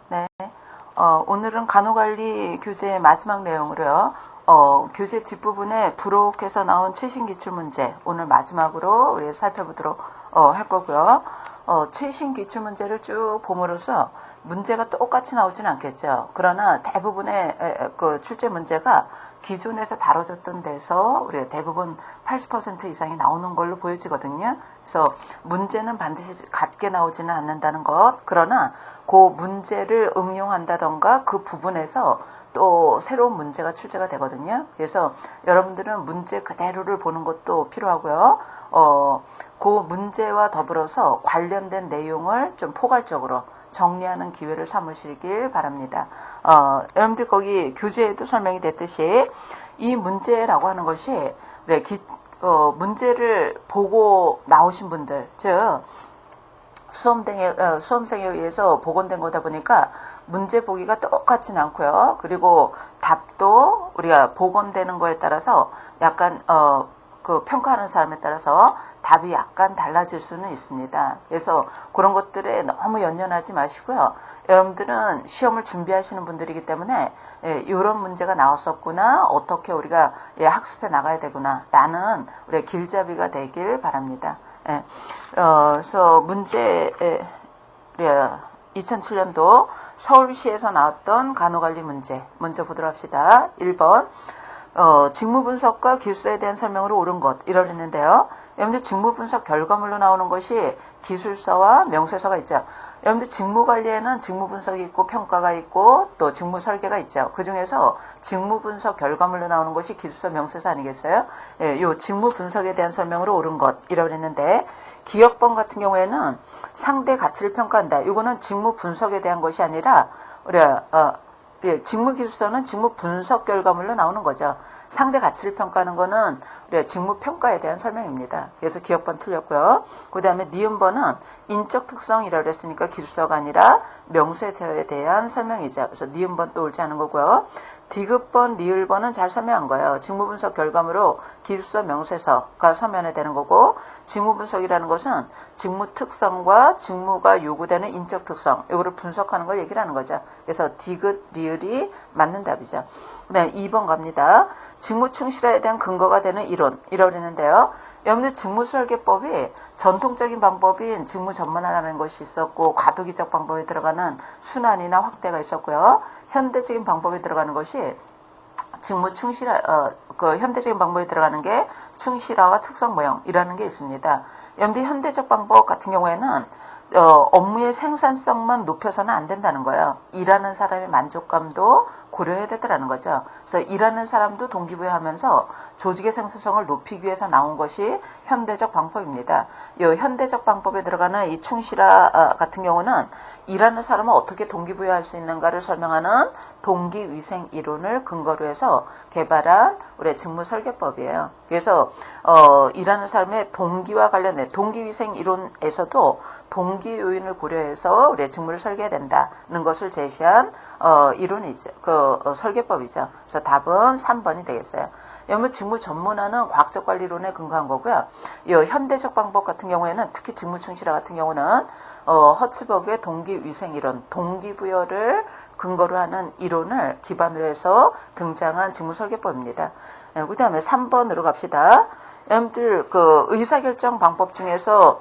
네. 오늘은 간호관리 교재 마지막 내용으로요. 교재 뒷부분에 부록해서 나온 최신 기출문제 오늘 마지막으로 우리 살펴보도록 할 거고요. 최신 기출문제를 쭉 봄으로써 문제가 똑같이 나오진 않겠죠. 그러나 대부분의 그 출제 문제가 기존에서 다뤄졌던 데서 우리 대부분 80% 이상이 나오는 걸로 보여지거든요. 그래서 문제는 반드시 같게 나오지는 않는다는 것. 그러나 그 문제를 응용한다던가 그 부분에서 또 새로운 문제가 출제가 되거든요. 그래서 여러분들은 문제 그대로를 보는 것도 필요하고요. 그 문제와 더불어서 관련된 내용을 좀 포괄적으로 정리하는 기회를 삼으시길 바랍니다. 여러분들 거기 교재에도 설명이 됐듯이 이 문제라고 하는 것이 문제를 보고 나오신 분들, 즉 수험생에 의해서 복원된 거다 보니까 문제 보기가 똑같진 않고요. 그리고 답도 우리가 복원되는 거에 따라서 약간 그 평가하는 사람에 따라서 답이 약간 달라질 수는 있습니다. 그래서 그런 것들에 너무 연연하지 마시고요. 여러분들은 시험을 준비하시는 분들이기 때문에 이런 문제가 나왔었구나, 어떻게 우리가 학습해 나가야 되구나 라는 우리의 길잡이가 되길 바랍니다. 그래서 문제 2007년도 서울시에서 나왔던 간호관리 문제 먼저 보도록 합시다. 1번 직무분석과 기술서에 대한 설명으로 옳은 것 이러는데요. 여러분들 직무분석 결과물로 나오는 것이 기술서와 명세서가 있죠. 여러분들 직무관리에는 직무분석이 있고 평가가 있고 또 직무설계가 있죠. 그 중에서 직무분석 결과물로 나오는 것이 기술서, 명세서 아니겠어요? 요 직무분석에 대한 설명으로 옳은 것 이라고 했는데, 기억번 같은 경우에는 상대 가치를 평가한다. 이거는 직무분석에 대한 것이 아니라 직무기술서는 직무분석 결과물로 나오는 거죠. 상대 가치를 평가하는 거는 우리가 직무평가에 대한 설명입니다. 그래서 기억번 틀렸고요. 그 다음에 니은번은 인적 특성이라고 했으니까 기술서가 아니라 명세서에 대한 설명이죠. 그래서 니은번 또 옳지 않은 거고요. 디귿번, 리을번은 잘 설명한 거예요. 직무분석 결과물로 기술서, 명세서가 서면에 되는 거고, 직무분석이라는 것은 직무 특성과 직무가 요구되는 인적 특성, 이거를 분석하는 걸 얘기를 하는 거죠. 그래서 디귿, 리을이 맞는 답이죠. 그 다음에 2번 갑니다. 직무 충실화에 대한 근거가 되는 이론, 이라고 했는데요. 여러분들 직무설계법이 전통적인 방법인 직무 전문화라는 것이 있었고, 과도기적 방법에 들어가는 순환이나 확대가 있었고요. 현대적인 방법에 들어가는 것이 직무 충실화, 현대적인 방법에 들어가는 게 충실화와 특성 모형이라는 게 있습니다. 여러분들 현대적 방법 같은 경우에는 업무의 생산성만 높여서는 안 된다는 거예요. 일하는 사람의 만족감도 고려해야 되더라는 거죠. 그래서 일하는 사람도 동기부여하면서 조직의 생산성을 높이기 위해서 나온 것이 현대적 방법입니다. 이 현대적 방법에 들어가는 이 충실화 같은 경우는 일하는 사람은 어떻게 동기부여할 수 있는가를 설명하는 동기위생 이론을 근거로 해서 개발한 우리의 직무설계법이에요. 그래서 일하는 사람의 동기와 관련된 동기위생 이론에서도 동기 요인을 고려해서 우리의 직무를 설계해야 된다는 것을 제시한 이론이죠. 설계법이죠. 그래서 답은 3번이 되겠어요. 여러분 직무 전문화는 과학적 관리론에 근거한 거고요. 이 현대적 방법 같은 경우에는 특히 직무 충실화 같은 경우는 허츠버그의 동기위생 이론, 동기부여를 근거로 하는 이론을 기반으로 해서 등장한 직무설계법입니다. 그 다음에 3번으로 갑시다. 여러분들 의사결정 방법 중에서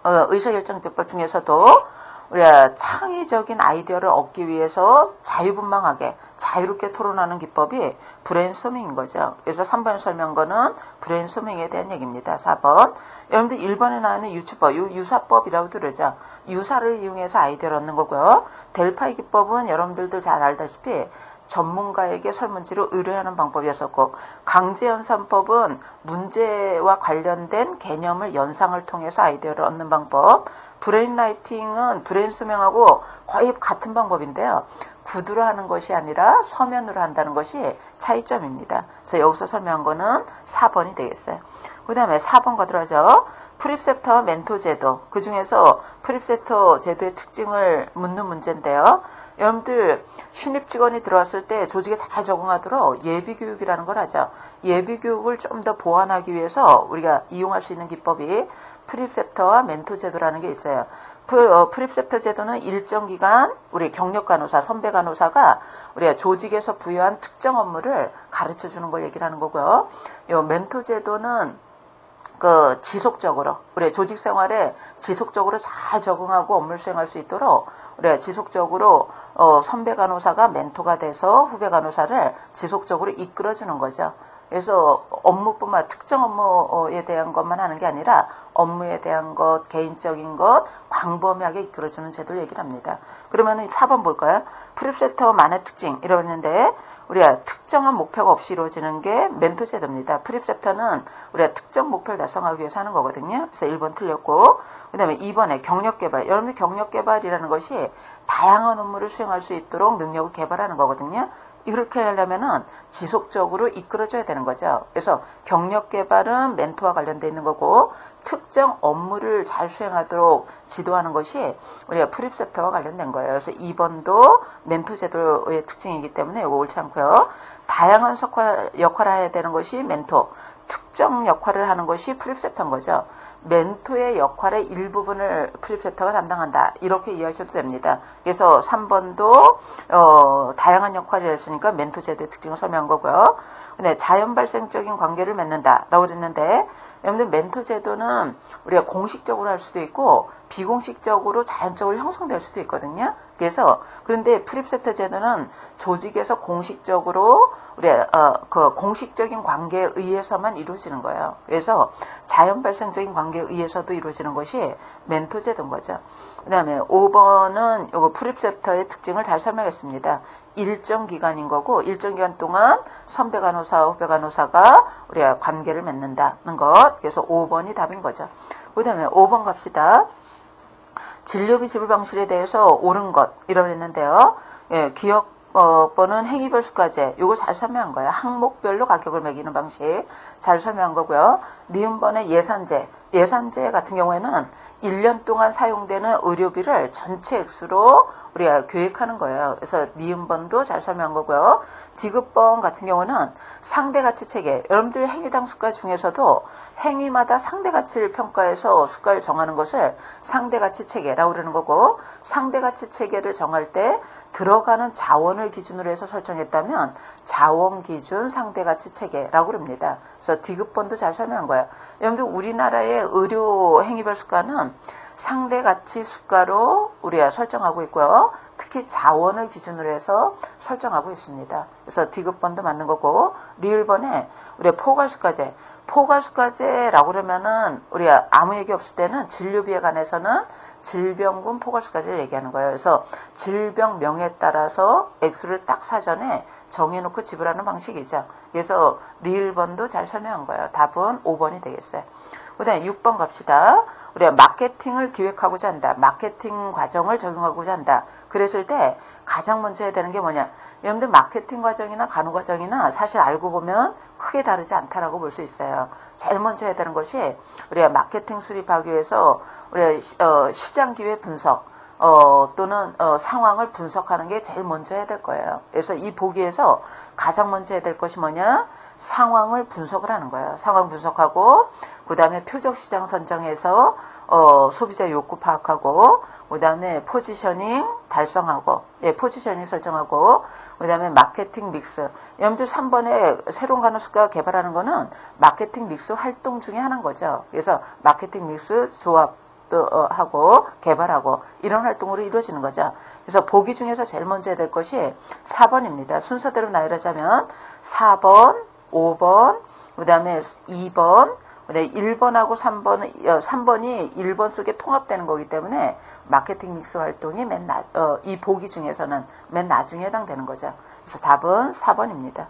의사결정 비법 중에서도 우리가 창의적인 아이디어를 얻기 위해서 자유분방하게 자유롭게 토론하는 기법이 브레인스토밍인 거죠. 그래서 3번 설명거는 브레인스토밍에 대한 얘기입니다. 4번. 여러분들 1번에 나오는 유추법, 유사법이라고 들으죠. 유사를 이용해서 아이디어를 얻는 거고요. 델파이 기법은 여러분들도 잘 알다시피 전문가에게 설문지로 의뢰하는 방법이었었고, 강제연산법은 문제와 관련된 개념을 연상을 통해서 아이디어를 얻는 방법, 브레인라이팅은 브레인스토밍하고 거의 같은 방법인데요. 구두로 하는 것이 아니라 서면으로 한다는 것이 차이점입니다. 그래서 여기서 설명한 거는 4번이 되겠어요. 그 다음에 4번 가도록 하죠. 프리셉터와 멘토 제도, 그 중에서 프리셉터 제도의 특징을 묻는 문제인데요. 여러분들 신입 직원이 들어왔을 때 조직에 잘 적응하도록 예비교육이라는 걸 하죠. 예비교육을 좀 더 보완하기 위해서 우리가 이용할 수 있는 기법이 프리셉터와 멘토 제도라는 게 있어요. 프리셉터 제도는 일정 기간 우리 경력 간호사, 선배 간호사가 우리가 조직에서 부여한 특정 업무를 가르쳐 주는 걸 얘기를 하는 거고요. 요 멘토 제도는 지속적으로 우리 조직 생활에 지속적으로 잘 적응하고 업무를 수행할 수 있도록 우리가 지속적으로 선배 간호사가 멘토가 돼서 후배 간호사를 지속적으로 이끌어주는 거죠. 그래서 업무뿐만 특정 업무에 대한 것만 하는 게 아니라 업무에 대한 것, 개인적인 것 광범위하게 이끌어주는 제도를 얘기를 합니다. 그러면 4번 볼까요? 프리셉터만의 특징 이러는데 우리가 특정한 목표가 없이 이루어지는 게 멘토 제도입니다. 프리셉터는 우리가 특정 목표를 달성하기 위해서 하는 거거든요. 그래서 1번 틀렸고, 그 다음에 2번에 경력개발. 여러분들 경력개발이라는 것이 다양한 업무를 수행할 수 있도록 능력을 개발하는 거거든요. 이렇게 하려면은 지속적으로 이끌어줘야 되는 거죠. 그래서 경력 개발은 멘토와 관련되어 있는 거고 특정 업무를 잘 수행하도록 지도하는 것이 우리가 프리셉터와 관련된 거예요. 그래서 2번도 멘토 제도의 특징이기 때문에 이거 옳지 않고요. 다양한 역할을 해야 되는 것이 멘토, 특정 역할을 하는 것이 프리셉터인 거죠. 멘토의 역할의 일부분을 프리셉터가 담당한다. 이렇게 이해하셔도 됩니다. 그래서 3번도 다양한 역할을 했으니까 멘토 제도의 특징을 설명한 거고요. 근데 자연 발생적인 관계를 맺는다 라고 그랬는데 여러분들 멘토 제도는 우리가 공식적으로 할 수도 있고 비공식적으로 자연적으로 형성될 수도 있거든요. 그런데 프리셉터 제도는 조직에서 공식적으로 우리가 공식적인 관계에 의해서만 이루어지는 거예요. 그래서 자연 발생적인 관계에 의해서도 이루어지는 것이 멘토 제도인 거죠. 그 다음에 5번은 요거 프리셉터의 특징을 잘 설명했습니다. 일정 기간인 거고 일정 기간 동안 선배 간호사, 후배 간호사가 우리가 관계를 맺는다는 것. 그래서 5번이 답인 거죠. 그 다음에 5번 갑시다. 진료비 지불 방식에 대해서 옳은 것 이러는데요. 예, 기억번은 행위별 수가제 요거 잘 설명한 거예요. 항목별로 가격을 매기는 방식 잘 설명한 거고요. 니은번의 예산제 같은 경우에는 1년 동안 사용되는 의료비를 전체 액수로 우리가 계획하는 거예요. 그래서 니은번도 잘 설명한 거고요. 디귿번 같은 경우는 상대가치 체계. 여러분들 행위당 수가 중에서도 행위마다 상대가치를 평가해서 수가를 정하는 것을 상대가치 체계라고 그러는 거고 상대가치 체계를 정할 때 들어가는 자원을 기준으로 해서 설정했다면 자원 기준 상대가치 체계라고 그럽니다. 그래서 디귿번도 잘 설명한 거예요. 여러분들 우리나라의 의료 행위별 수가는 상대가치 수가로 우리가 설정하고 있고요. 특히 자원을 기준으로 해서 설정하고 있습니다. 그래서 디귿번도 맞는 거고 리을번에 우리가 포괄수가제라고 그러면은 우리가 아무 얘기 없을 때는 진료비에 관해서는 질병군 포괄수가제를 얘기하는 거예요. 그래서 질병명에 따라서 액수를 딱 사전에 정해놓고 지불하는 방식이죠. 그래서 리을번도 잘 설명한 거예요. 답은 5번이 되겠어요. 그 다음에 6번 갑시다. 우리가 마케팅을 기획하고자 한다. 마케팅 과정을 적용하고자 한다. 그랬을 때 가장 먼저 해야 되는 게 뭐냐. 여러분들 마케팅 과정이나 간호 과정이나 사실 알고 보면 크게 다르지 않다라고 볼 수 있어요. 제일 먼저 해야 되는 것이 우리가 마케팅 수립하기 위해서 우리가 시장 기회 분석 또는 상황을 분석하는 게 제일 먼저 해야 될 거예요. 그래서 이 보기에서 가장 먼저 해야 될 것이 뭐냐? 상황을 분석을 하는 거예요. 상황 분석하고 그 다음에 표적 시장 선정해서 소비자 욕구 파악하고 그 다음에 포지셔닝 달성하고 포지셔닝 설정하고 그 다음에 마케팅 믹스. 여러분들 3번에 새로운 간호수가 개발하는 거는 마케팅 믹스 활동 중에 하나인 거죠. 그래서 마케팅 믹스 조합 하고 개발하고 이런 활동으로 이루어지는 거죠. 그래서 보기 중에서 제일 먼저 해야 될 것이 4번입니다. 순서대로 나열하자면 4번, 5번, 그 다음에 2번, 그 다음에 1번하고 3번이 1번 속에 통합되는 거기 때문에 마케팅 믹스 활동이 이 보기 중에서는 맨 나중에 해당되는 거죠. 그래서 답은 4번입니다.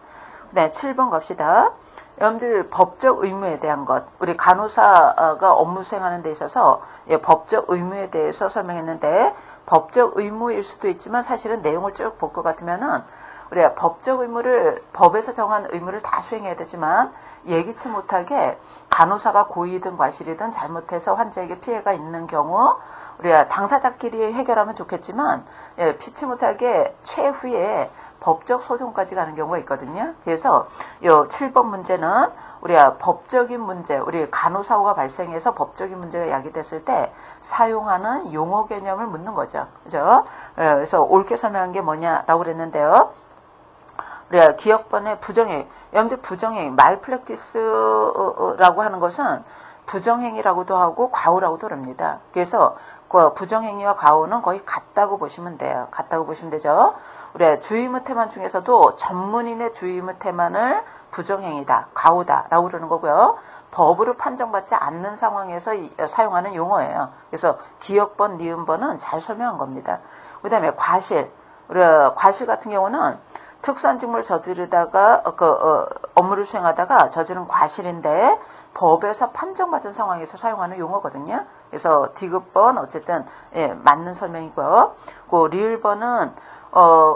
네, 7번 갑시다. 여러분들 법적 의무에 대한 것, 우리 간호사가 업무 수행하는 데 있어서 법적 의무에 대해서 설명했는데 법적 의무일 수도 있지만 사실은 내용을 쭉 볼 것 같으면은 우리가 법적 의무를 법에서 정한 의무를 다 수행해야 되지만 예기치 못하게 간호사가 고의든 과실이든 잘못해서 환자에게 피해가 있는 경우 우리가 당사자끼리 해결하면 좋겠지만 피치 못하게 최후에 법적 소송까지 가는 경우가 있거든요. 그래서 요 7번 문제는 우리가 법적인 문제, 우리 간호사고가 발생해서 법적인 문제가 야기됐을 때 사용하는 용어 개념을 묻는 거죠. 그죠? 그래서 옳게 설명한 게 뭐냐라고 그랬는데요. 우리가 기억번에 부정행, 여러분들 부정행, 말플렉티스라고 하는 것은 부정행위라고도 하고 과오라고도 그럽니다. 그래서 그 부정행위와 과오는 거의 같다고 보시면 돼요. 같다고 보시면 되죠. 우리 주의무태만 중에서도 전문인의 주의무태만을 부정행위다, 과오다라고 그러는 거고요. 법으로 판정받지 않는 상황에서 사용하는 용어예요. 그래서 기억번, 니은번은 잘 설명한 겁니다. 그 다음에 과실. 과실 같은 경우는 특수한 직무를 저지르다가 업무를 수행하다가 저지른 과실인데 법에서 판정받은 상황에서 사용하는 용어거든요. 그래서 디귿번 어쨌든 맞는 설명이고요. 그 리을번은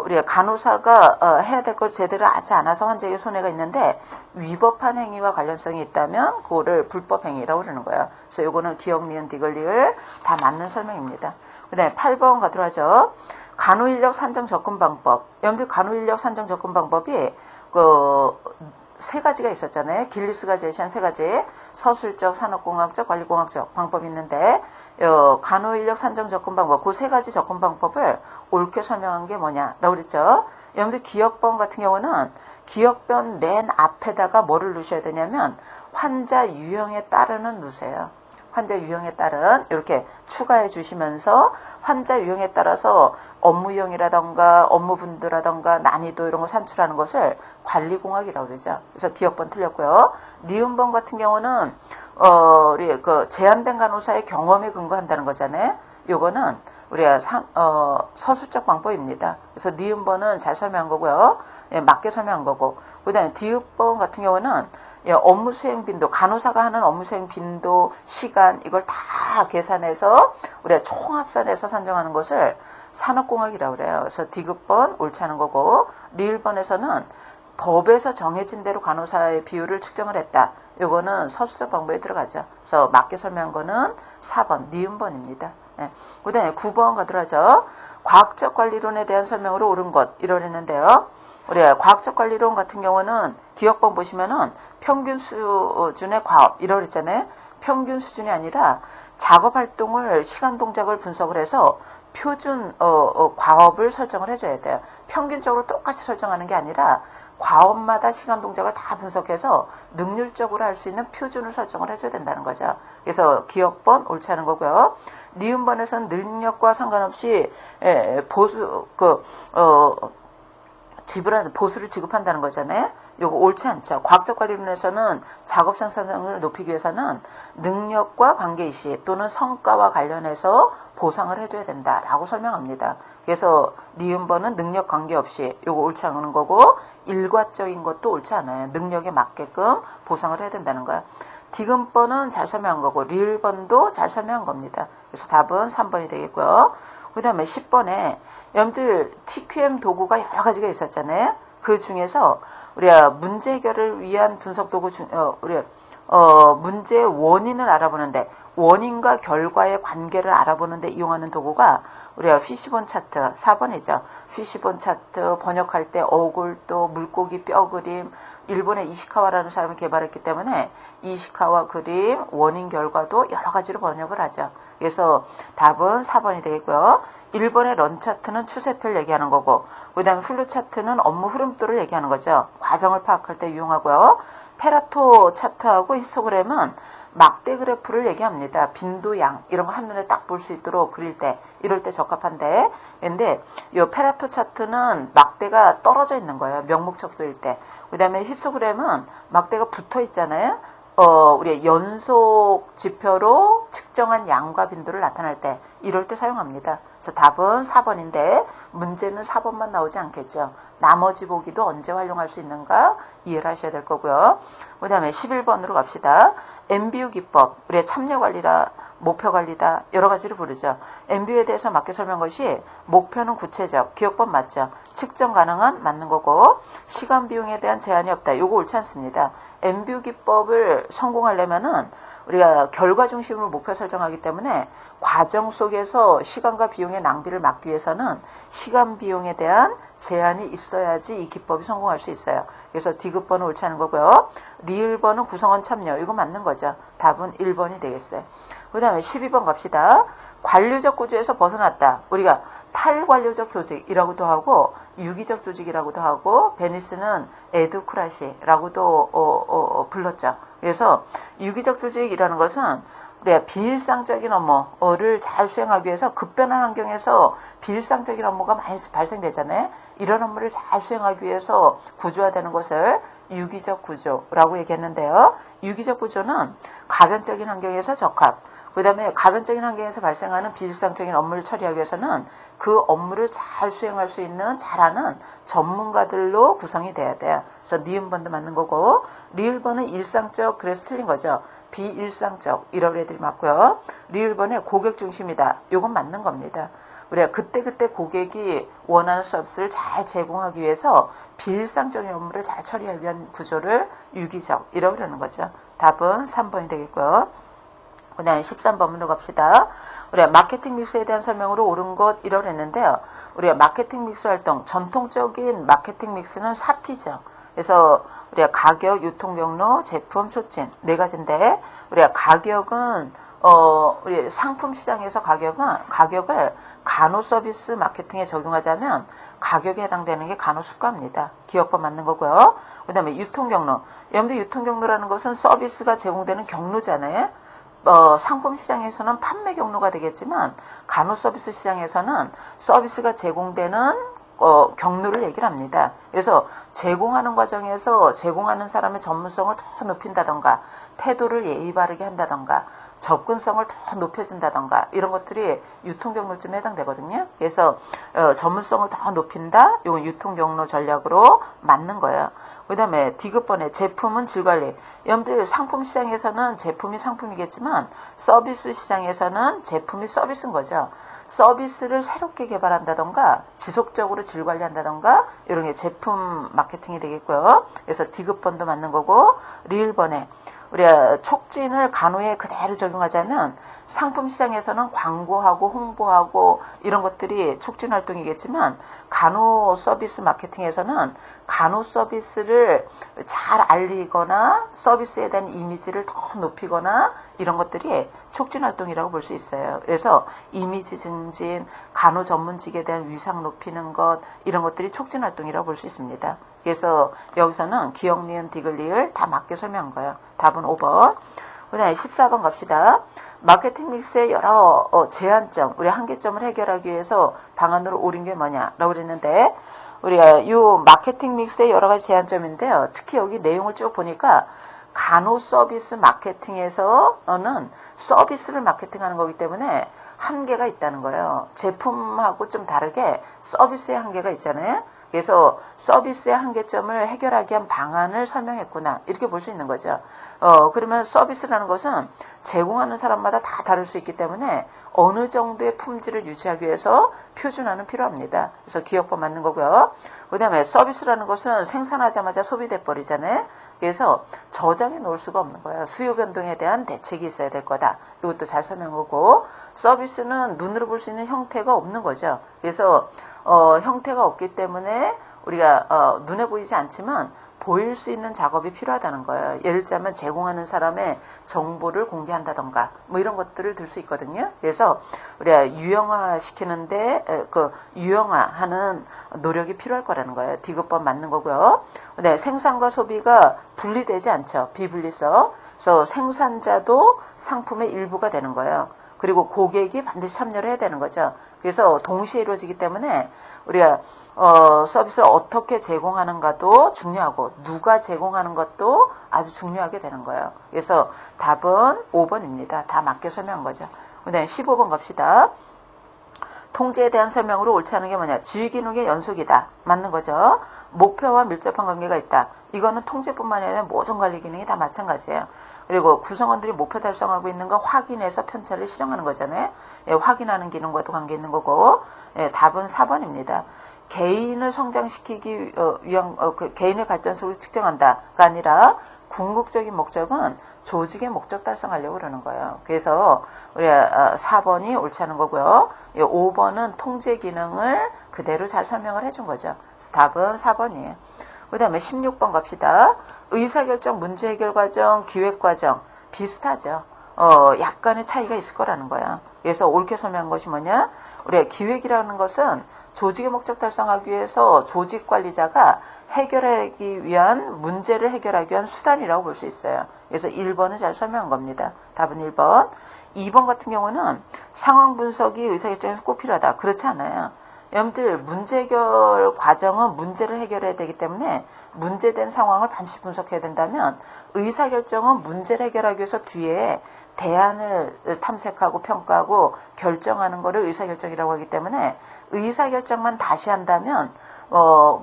우리 간호사가 해야 될 걸 제대로 하지 않아서 환자에게 손해가 있는데 위법한 행위와 관련성이 있다면 그거를 불법 행위라고 그러는 거예요. 그래서 요거는 기억, 니은, 디귿, 리을 다 맞는 설명입니다. 그 다음에 8번 가도록 하죠. 간호인력 산정 접근 방법. 여러분들 간호인력 산정 접근 방법이 세 가지가 있었잖아요. 길리스가 제시한 세 가지. 서술적, 산업공학적, 관리공학적 방법이 있는데 간호인력 산정 접근 방법, 그 세 가지 접근 방법을 옳게 설명한 게 뭐냐라고 그랬죠. 여러분들 기억번 같은 경우는 기억번 맨 앞에다가 뭐를 넣으셔야 되냐면 환자 유형에 따르는 넣으세요. 환자 유형에 따른 이렇게 추가해 주시면서 환자 유형에 따라서 업무 유형이라던가 업무 분도라던가 난이도 이런 거 산출하는 것을 관리공학이라고 그러죠. 그래서 기억번 틀렸고요. 니은번 같은 경우는 우리 제한된 간호사의 경험에 근거한다는 거잖아요. 요거는 우리가 서술적 방법입니다. 그래서 니은번은 잘 설명한 거고요. 맞게 설명한 거고. 그다음에 디귿번 같은 경우는 업무 수행 빈도, 간호사가 하는 업무 수행 빈도, 시간 이걸 다 계산해서 우리가 총합산해서 산정하는 것을 산업공학이라고 그래요. 그래서 디귿번 옳지 않은 거고, 리을번에서는 법에서 정해진 대로 간호사의 비율을 측정을 했다. 요거는 서술적 방법에 들어가죠. 그래서 맞게 설명한 거는 4번, 니은번입니다. 그 다음에 9번 가도록 하죠. 과학적 관리론에 대한 설명으로 옳은 것, 이러했는데요. 우리가 과학적 관리론 같은 경우는 기억번 보시면은 평균 수준의 과업 이러 그랬잖아요. 평균 수준이 아니라 작업 활동을 시간 동작을 분석을 해서 표준 과업을 설정을 해줘야 돼요. 평균적으로 똑같이 설정하는 게 아니라 과업마다 시간 동작을 다 분석해서 능률적으로 할 수 있는 표준을 설정을 해줘야 된다는 거죠. 그래서 기억번 옳지 않은 거고요. 니은번에서는 능력과 상관없이 보수를 지급한다는 거잖아요. 요거 옳지 않죠. 과학적 관리론에서는 작업 생산성을 높이기 위해서는 능력과 관계이시 또는 성과와 관련해서 보상을 해줘야 된다라고 설명합니다. 그래서 니은번은 능력 관계없이 요거 옳지 않은 거고 일괄적인 것도 옳지 않아요. 능력에 맞게끔 보상을 해야 된다는 거야. 디귿번은 잘 설명한 거고 리을번도 잘 설명한 겁니다. 그래서 답은 3번이 되겠고요. 그 다음에 10번에 여러분들 TQM 도구가 여러 가지가 있었잖아요. 그 중에서 우리가 문제 해결을 위한 분석 도구 중 문제의 원인을 알아보는데 원인과 결과의 관계를 알아보는데 이용하는 도구가 우리가 피시본 차트 4번이죠. 피시본 차트 번역할 때 어골도 물고기 뼈 그림 일본의 이시카와라는 사람이 개발했기 때문에 이시카와 그림 원인 결과도 여러 가지로 번역을 하죠. 그래서 답은 4번이 되겠고요. 1번의 런 차트는 추세표를 얘기하는 거고 그 다음에 플루 차트는 업무 흐름도를 얘기하는 거죠. 과정을 파악할 때 유용하고요. 페라토 차트하고 히스토그램은 막대 그래프를 얘기합니다. 빈도양 이런 거 한눈에 딱 볼 수 있도록 그릴 때 이럴 때 적합한데 근데 이 페라토 차트는 막대가 떨어져 있는 거예요. 명목적도일 때. 그 다음에 히스토그램은 막대가 붙어 있잖아요. 우리 연속 지표로 측정한 양과 빈도를 나타낼 때 이럴 때 사용합니다. 그래서 답은 4번인데 문제는 4번만 나오지 않겠죠. 나머지 보기도 언제 활용할 수 있는가 이해를 하셔야 될 거고요. 그 다음에 11번으로 갑시다. MBU 기법, 우리의 참여관리라 목표관리다 여러 가지를 부르죠. MBU에 대해서 맞게 설명한 것이 목표는 구체적, 기억법 맞죠. 측정 가능한 맞는 거고 시간 비용에 대한 제한이 없다. 요거 옳지 않습니다. MBU 기법을 성공하려면은 우리가 결과 중심으로 목표 설정하기 때문에 과정 속에서 시간과 비용의 낭비를 막기 위해서는 시간 비용에 대한 제한이 있어야지 이 기법이 성공할 수 있어요. 그래서 디귿번은 옳지 않은 거고요. 리을번은 구성원 참여. 이거 맞는 거죠. 답은 1번이 되겠어요. 그 다음에 12번 갑시다. 관료적 구조에서 벗어났다. 우리가 탈관료적 조직이라고도 하고 유기적 조직이라고도 하고 베니스는 에드쿠라시라고도 불렀죠. 그래서 유기적 조직이라는 것은 우리가 비일상적인 업무를 잘 수행하기 위해서 급변한 환경에서 비일상적인 업무가 많이 발생되잖아요. 이런 업무를 잘 수행하기 위해서 구조화되는 것을 유기적 구조라고 얘기했는데요. 유기적 구조는 가변적인 환경에서 적합, 그 다음에 가변적인 환경에서 발생하는 비일상적인 업무를 처리하기 위해서는 그 업무를 잘 수행할 수 있는 잘하는 전문가들로 구성이 돼야 돼요. 그래서 니은번도 맞는 거고 리을번은 일상적, 그래서 틀린 거죠. 비일상적 이런 애들이 맞고요. 리을번에 고객 중심이다. 이건 맞는 겁니다. 우리가 그때그때 고객이 원하는 서비스를 잘 제공하기 위해서 비일상적인 업무를 잘 처리하기 위한 구조를 유기적이라고 그러는 거죠. 답은 3번이 되겠고요. 그 다음에 13번으로 갑시다. 우리가 마케팅 믹스에 대한 설명으로 옳은 것 이라고 했는데요. 우리가 마케팅 믹스 활동, 전통적인 마케팅 믹스는 4P죠. 그래서 우리가 가격, 유통 경로, 제품, 촉진 네 가지인데 우리가 가격은 우리 상품 시장에서 가격을 간호 서비스 마케팅에 적용하자면 가격에 해당되는 게 간호 수가입니다. 기업법 맞는 거고요. 그 다음에 유통 경로. 여러분들 유통 경로라는 것은 서비스가 제공되는 경로잖아요. 상품 시장에서는 판매 경로가 되겠지만 간호 서비스 시장에서는 서비스가 제공되는 경로를 얘기를 합니다. 그래서 제공하는 과정에서 제공하는 사람의 전문성을 더 높인다던가 태도를 예의 바르게 한다던가 접근성을 더 높여준다던가 이런 것들이 유통경로쯤에 해당되거든요. 그래서 전문성을 더 높인다. 이건 유통경로 전략으로 맞는 거예요. 그 다음에 디귿번에 제품은 질관리. 여러분들 상품 시장에서는 제품이 상품이겠지만 서비스 시장에서는 제품이 서비스인 거죠. 서비스를 새롭게 개발한다던가 지속적으로 질관리한다던가 이런 게 제품 마케팅이 되겠고요. 그래서 디귿번도 맞는 거고 리을번에 우리가 촉진을 간호에 그대로 적용하자면 상품 시장에서는 광고하고 홍보하고 이런 것들이 촉진 활동이겠지만 간호 서비스 마케팅에서는 간호 서비스를 잘 알리거나 서비스에 대한 이미지를 더 높이거나 이런 것들이 촉진 활동이라고 볼 수 있어요. 그래서 이미지 증진, 간호 전문직에 대한 위상 높이는 것 이런 것들이 촉진 활동이라고 볼 수 있습니다. 그래서 여기서는 기역, 니은, 디귿, 리을 다 맞게 설명한 거예요. 답은 5번. 그 다음에 14번 갑시다. 마케팅 믹스의 여러 제한점, 우리 한계점을 해결하기 위해서 방안으로 옳은 게 뭐냐라고 그랬는데 우리가 이 마케팅 믹스의 여러 가지 제한점인데요. 특히 여기 내용을 쭉 보니까 간호 서비스 마케팅에서는 서비스를 마케팅하는 거기 때문에 한계가 있다는 거예요. 제품하고 좀 다르게 서비스의 한계가 있잖아요. 그래서 서비스의 한계점을 해결하기 위한 방안을 설명했구나 이렇게 볼 수 있는 거죠. 그러면 서비스라는 것은 제공하는 사람마다 다 다를 수 있기 때문에 어느 정도의 품질을 유지하기 위해서 표준화는 필요합니다. 그래서 기업법 맞는 거고요. 그 다음에 서비스라는 것은 생산하자마자 소비돼 버리잖아요. 그래서 저장해 놓을 수가 없는 거예요. 수요 변동에 대한 대책이 있어야 될 거다. 이것도 잘 설명하고 서비스는 눈으로 볼 수 있는 형태가 없는 거죠. 그래서 형태가 없기 때문에 우리가 눈에 보이지 않지만 보일 수 있는 작업이 필요하다는 거예요. 예를 들자면 제공하는 사람의 정보를 공개한다던가 뭐 이런 것들을 들 수 있거든요. 그래서 우리가 유형화 시키는데 그 유형화하는 노력이 필요할 거라는 거예요. 디귿번 맞는 거고요. 네, 생산과 소비가 분리되지 않죠. 비분리성. 그래서 생산자도 상품의 일부가 되는 거예요. 그리고 고객이 반드시 참여를 해야 되는 거죠. 그래서 동시에 이루어지기 때문에 우리가 서비스를 어떻게 제공하는가도 중요하고 누가 제공하는 것도 아주 중요하게 되는 거예요. 그래서 답은 5번입니다. 다 맞게 설명한 거죠. 그 다음에 15번 갑시다. 통제에 대한 설명으로 옳지 않은 게 뭐냐. 지휘기능의 연속이다. 맞는 거죠. 목표와 밀접한 관계가 있다. 이거는 통제뿐만 아니라 모든 관리 기능이 다 마찬가지예요. 그리고 구성원들이 목표 달성하고 있는 거 확인해서 편차를 시정하는 거잖아요. 예, 확인하는 기능과도 관계 있는 거고 답은 4번입니다. 개인을 성장시키기 위한 그 개인의 발전소를 측정한다가 아니라 궁극적인 목적은 조직의 목적 달성하려고 그러는 거예요. 그래서 우리 4번이 옳지 않은 거고요. 5번은 통제 기능을 그대로 잘 설명을 해준 거죠. 그래서 답은 4번이에요. 그 다음에 16번 갑시다. 의사결정, 문제해결 과정, 기획 과정 비슷하죠. 약간의 차이가 있을 거라는 거야. 그래서 옳게 설명한 것이 뭐냐? 우리가 기획이라는 것은 조직의 목적 달성하기 위해서 조직 관리자가 해결하기 위한 문제를 해결하기 위한 수단이라고 볼 수 있어요. 그래서 1번은 잘 설명한 겁니다. 답은 1번. 2번 같은 경우는 상황 분석이 의사결정에서 꼭 필요하다. 그렇지 않아요. 여러분들 문제 해결 과정은 문제를 해결해야 되기 때문에 문제된 상황을 반드시 분석해야 된다면 의사결정은 문제를 해결하기 위해서 뒤에 대안을 탐색하고 평가하고 결정하는 것을 의사결정이라고 하기 때문에 의사결정만 다시 한다면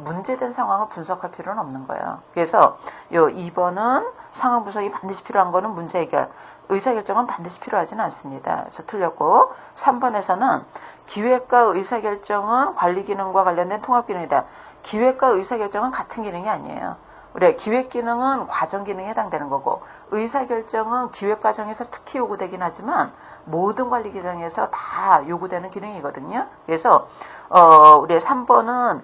문제된 상황을 분석할 필요는 없는 거예요. 그래서 요 2번은 상황 분석이 반드시 필요한 거는 문제 해결, 의사결정은 반드시 필요하지는 않습니다. 그래서 틀렸고 3번에서는 기획과 의사결정은 관리 기능과 관련된 통합 기능이다. 기획과 의사결정은 같은 기능이 아니에요. 우리 기획 기능은 과정 기능에 해당되는 거고 의사결정은 기획 과정에서 특히 요구되긴 하지만 모든 관리 기능에서 다 요구되는 기능이거든요. 그래서 우리 3번은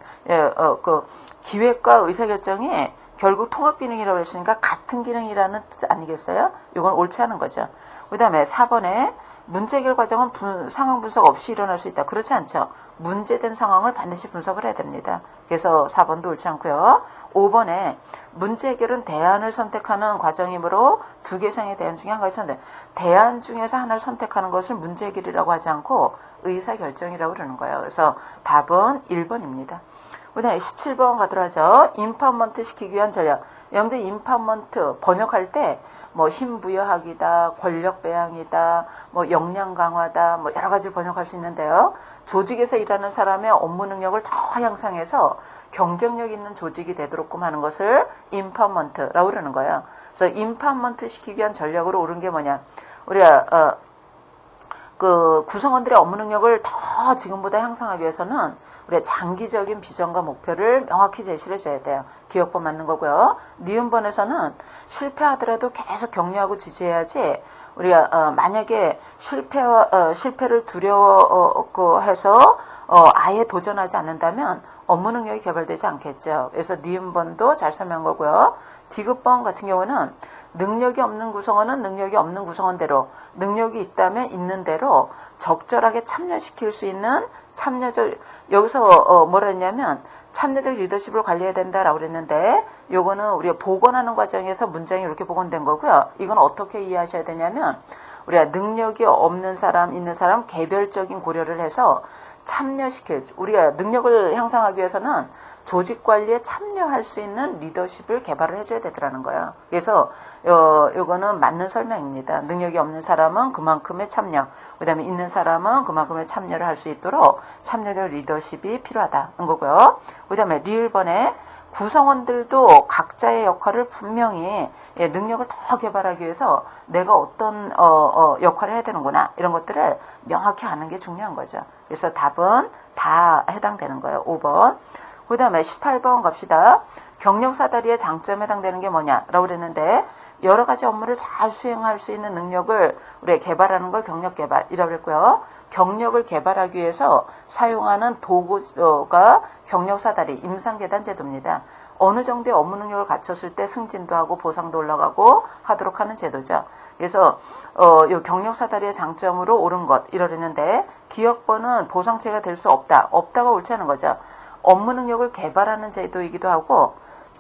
그 기획과 의사결정이 결국 통합 기능이라고 했으니까 같은 기능이라는 뜻 아니겠어요? 이건 옳지 않은 거죠. 그 다음에 4번에 문제 해결 과정은 상황 분석 없이 일어날 수 있다. 그렇지 않죠. 문제된 상황을 반드시 분석을 해야 됩니다. 그래서 4번도 옳지 않고요. 5번에 문제 해결은 대안을 선택하는 과정이므로 두 개상의 대안 중에 한 가지 선택. 대안 중에서 하나를 선택하는 것을 문제 해결이라고 하지 않고 의사결정이라고 그러는 거예요. 그래서 답은 1번입니다. 그 다음에 17번 가도록 하죠. 임파먼트 시키기 위한 전략. 여러분들 임파먼트 번역할 때 뭐 힘 부여하기다, 권력 배양이다, 뭐 역량 강화다, 뭐 여러 가지를 번역할 수 있는데요. 조직에서 일하는 사람의 업무 능력을 더 향상해서 경쟁력 있는 조직이 되도록끔 하는 것을 임파먼트라고 그러는 거예요. 그래서 임파먼트 시키기 위한 전략으로 옳은 게 뭐냐? 우리가 그 구성원들의 업무 능력을 더 지금보다 향상하기 위해서는 우리가 장기적인 비전과 목표를 명확히 제시를 해줘야 돼요. 기억법 맞는 거고요. 니은번에서는 실패하더라도 계속 격려하고 지지해야지 우리가 만약에 실패를 두려워해서 아예 도전하지 않는다면 업무 능력이 개발되지 않겠죠. 그래서 니은번도 잘 설명한 거고요. 디귿번 같은 경우는 능력이 없는 구성원은 능력이 없는 구성원대로, 능력이 있다면 있는 대로 적절하게 참여시킬 수 있는 참여적, 여기서 뭐라 했냐면 참여적 리더십을 관리해야 된다라고 그랬는데 요거는 우리가 복원하는 과정에서 문장이 이렇게 복원된 거고요. 이건 어떻게 이해하셔야 되냐면 우리가 능력이 없는 사람, 있는 사람 개별적인 고려를 해서 참여시킬, 우리가 능력을 향상하기 위해서는 조직 관리에 참여할 수 있는 리더십을 개발을 해줘야 되더라는 거예요. 그래서 요거는 맞는 설명입니다. 능력이 없는 사람은 그만큼의 참여, 그 다음에 있는 사람은 그만큼의 참여를 할 수 있도록 참여적 리더십이 필요하다는 거고요. 그 다음에 리을번에 구성원들도 각자의 역할을 분명히 능력을 더 개발하기 위해서 내가 어떤 역할을 해야 되는구나 이런 것들을 명확히 아는 게 중요한 거죠. 그래서 답은 다 해당되는 거예요. 5번. 그 다음에 18번 갑시다. 경력 사다리의 장점에 해당되는 게 뭐냐라고 그랬는데 여러 가지 업무를 잘 수행할 수 있는 능력을 우리가 개발하는 걸 경력 개발이라고 그랬고요. 경력을 개발하기 위해서 사용하는 도구가 경력 사다리, 임상계단 제도입니다. 어느 정도의 업무 능력을 갖췄을 때 승진도 하고 보상도 올라가고 하도록 하는 제도죠. 그래서 이 경력 사다리의 장점으로 옳은 것 이러는데 기억번은 보상체가 될 수 없다. 없다가 옳지 않은 거죠. 업무 능력을 개발하는 제도이기도 하고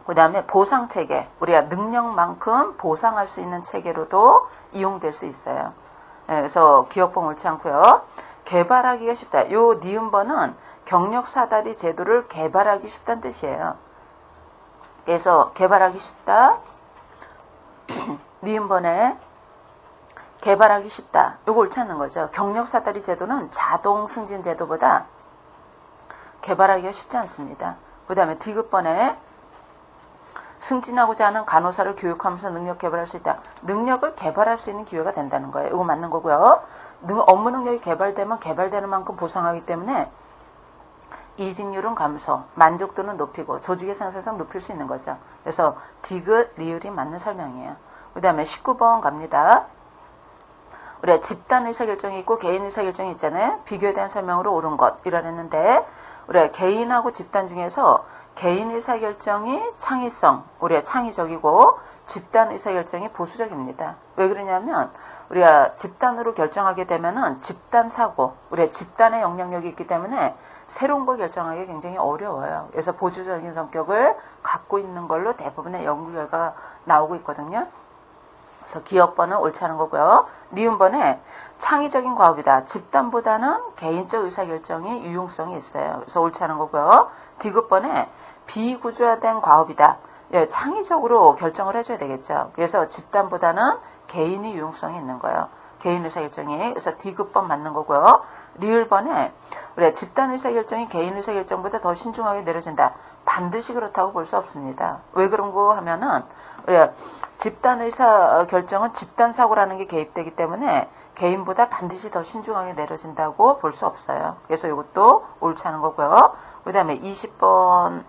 그 다음에 보상체계, 우리가 능력만큼 보상할 수 있는 체계로도 이용될 수 있어요. 그래서 기억번 옳지 않고요. 개발하기가 쉽다. 요 니은번은 경력 사다리 제도를 개발하기 쉽다는 뜻이에요. 그래서 개발하기 쉽다. 니은번에 개발하기 쉽다. 요거 옳지 않는 거죠. 경력 사다리 제도는 자동 승진 제도보다 개발하기가 쉽지 않습니다. 그 다음에 디귿번에 승진하고자 하는 간호사를 교육하면서 능력 개발할 수 있다. 능력을 개발할 수 있는 기회가 된다는 거예요. 이거 맞는 거고요. 업무 능력이 개발되면 개발되는 만큼 보상하기 때문에 이직률은 감소, 만족도는 높이고 조직의 생산성 높일 수 있는 거죠. 그래서 디귿, 리을이 맞는 설명이에요. 그 다음에 19번 갑니다. 우리가 집단 의사결정이 있고 개인 의사결정이 있잖아요. 비교에 대한 설명으로 옳은 것 이라랬는데 우리가 개인하고 집단 중에서 개인 의사결정이 창의성, 우리가 창의적이고 집단 의사결정이 보수적입니다. 왜 그러냐면 우리가 집단으로 결정하게 되면은 집단 사고, 우리가 집단의 영향력이 있기 때문에 새로운 걸 결정하기 굉장히 어려워요. 그래서 보수적인 성격을 갖고 있는 걸로 대부분의 연구 결과가 나오고 있거든요. 그래서 기업번은 옳지 않은 거고요. 니은번에 창의적인 과업이다. 집단보다는 개인적 의사결정이 유용성이 있어요. 그래서 옳지 않은 거고요. 디귿번에 비구조화된 과업이다. 예, 창의적으로 결정을 해줘야 되겠죠. 그래서 집단보다는 개인이 유용성이 있는 거예요. 개인 의사결정이. 그래서 디귿번 맞는 거고요. 리을번에 그래 집단 의사결정이 개인 의사결정보다 더 신중하게 내려진다. 반드시 그렇다고 볼 수 없습니다. 왜 그런 거 하면은 그래 집단 의사결정은 집단 사고라는 게 개입되기 때문에 개인보다 반드시 더 신중하게 내려진다고 볼 수 없어요. 그래서 이것도 옳지 않은 거고요. 그 다음에 20번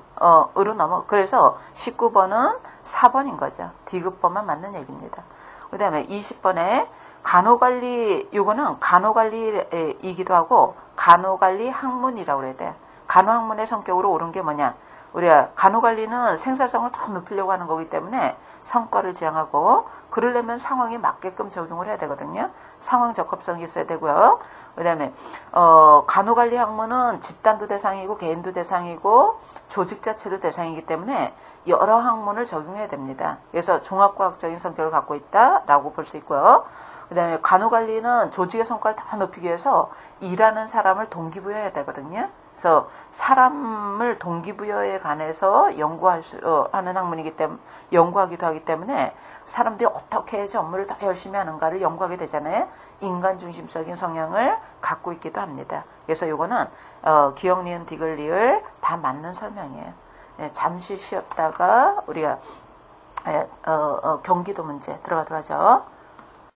으로 넘어. 그래서 19번은 4번인 거죠. 디귿번만 맞는 얘기입니다. 그 다음에 20번에 간호관리, 요거는 간호관리이기도 하고 간호관리 학문이라고 그래야 돼요. 간호학문의 성격으로 옳은 게 뭐냐? 우리가 간호관리는 생산성을 더 높이려고 하는 거기 때문에 성과를 지향하고 그러려면 상황에 맞게끔 적용을 해야 되거든요. 상황 적합성이 있어야 되고요. 그 다음에 간호관리 학문은 집단도 대상이고 개인도 대상이고 조직 자체도 대상이기 때문에 여러 학문을 적용해야 됩니다. 그래서 종합과학적인 성격을 갖고 있다라고 볼 수 있고요. 그 다음에 간호관리는 조직의 성과를 더 높이기 위해서 일하는 사람을 동기부여해야 되거든요. 그래서 사람을 동기부여에 관해서 하는 학문이기 때문에 연구하기도 하기 때문에 사람들이 어떻게 해야지 업무를 더 열심히 하는가를 연구하게 되잖아요. 인간 중심적인 성향을 갖고 있기도 합니다. 그래서 이거는 기역, 니은, 디귿, 리을 다 맞는 설명이에요. 예, 잠시 쉬었다가 우리가 경기도 문제 들어가도록 하죠.